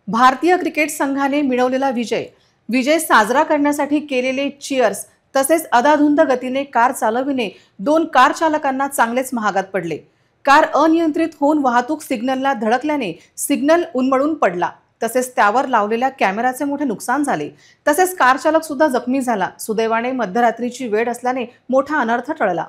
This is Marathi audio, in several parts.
भारतीय क्रिकेट संघाने मिळवलेला विजय साजरा करण्यासाठी केलेले चीअर्स तसेच अधाधुंद गतीने कार चालविणे दोन कार चालकांना चांगलेच महागात पडले। कार अनियंत्रित होऊन वाहतूक सिग्नलला धडकल्याने सिग्नल उन्मळून पडला। तसेच त्यावर लावलेल्या कॅमेराचे मोठे नुकसान झाले। तसेच कार चालक सुद्धा जखमी झाला। सुदैवाने मध्यरात्रीची वेळ असल्याने मोठा अनर्थ टळला।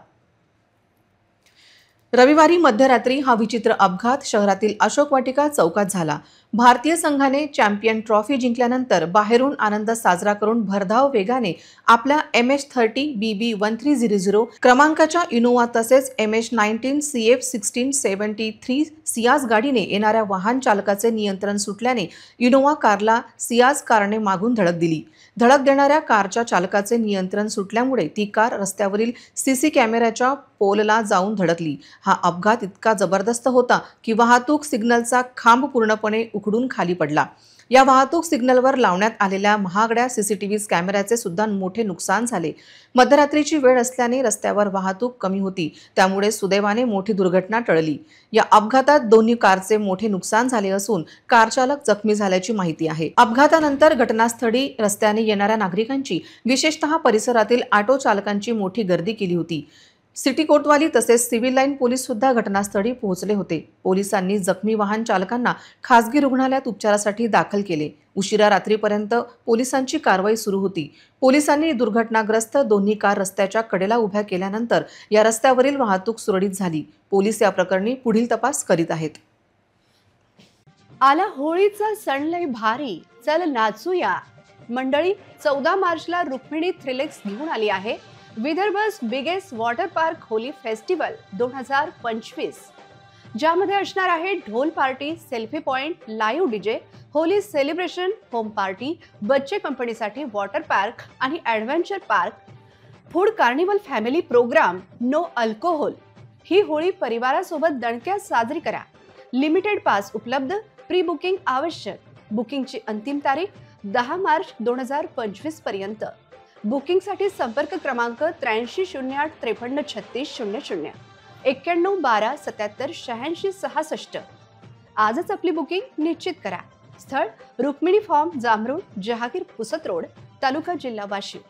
रविवारी मध्यरात्री हा विचित्र अपघात शहरातील अशोक वाटिका चौकात झाला। भारतीय संघाने चॅम्पियन ट्रॉफी जिंकल्यानंतर बाहेरून आनंद साजरा करून भरधाव वेगाने आपल्या MH30 BB1300 क्रमांकाच्या इनोवा तसेच MH19 CF1673 सियाज गाडीने येणाऱ्या वाहन चालकाचे नियंत्रण सुटल्याने इनोवा कारला सियाज कारने मागून धडक दिली। धडक देणाऱ्या कारच्या चालकाचे नियंत्रण सुटल्यामुळे ती कार रस्त्यावरील सीसी कॅमेऱ्याच्या पोलला जाऊन धडकली। हा अपघात इतका जबरदस्त होता की वाहतूक सिग्नलचा खांब पूर्णपणे उखडून खाली पडला। या वाहतूक सिग्नलवर लावण्यात आलेल्या महागड्या CCTV कॅमेऱ्याचे सुद्धा मोठे नुकसान झाले। मध्यरात्रीची वेळ असल्याने रस्त्यावर वाहतूक कमी होती, त्यामुळे सुदैवाने मोठी दुर्घटना टळली। या अपघातात दोन्ही कारचे मोठे नुकसान झाले असून कार चालक जखमी झाल्याची माहिती आहे। अपघातानंतर घटनास्थळी रस्त्याने येणाऱ्या नागरिकांची विशेषतः परिसरातील ऑटो चालकांची मोठी गर्दी केली होती। सिटी कोतवाली तसेच सिव्हिल लाईन पोलीस सुद्धा घटनास्थळी पोहोचले होते। पोलिसांनी जखमी वाहन चालकांना खासगी रुग्णालयात उपचारासाठी दाखल केले। उशिरा रात्रीपर्यंत पोलिसांची कारवाई सुरू होती। पोलिसांनी दुर्घटनाग्रस्त दोन्ही कार रस्त्याच्या कडेला उभ्या केल्यानंतर या रस्त्यावरील वाहतूक सुरळीत झाली। पोलीस या प्रकरणी पुढील तपास करीत आहेत। आला होळीचा सण लय भारी, चल नाचूया। मंडळी 14 मार्चला रुक्मिणी थ्रिलेक्स घेऊन आली आहे विदर्भ's biggest water park Holi festival 2025, ज्यामध्ये असणार आहे ढोल party, selfie point, live DJ, Holi celebration, home party, बच्चे कंपनीसाठी वॉटर पार्क आणि adventure park, food carnival, family programme, no alcohol. ही होळी परिवारासोबत दणक्यात साजरी करा। लिमिटेड पास उपलब्ध, प्री बुकिंग आवश्यक। बुकिंगची अंतिम तारीख 10 मार्च 2025 पर्यंत। बुकिंगसाठी संपर्क क्रमांक 8308533600 9112778666। आजच आपली बुकिंग निश्चित करा। स्थळ रुक्मिणी फार्म, जामरूड, जहागीर पुसत रोड, तालुका, जिल्हा वाशिम।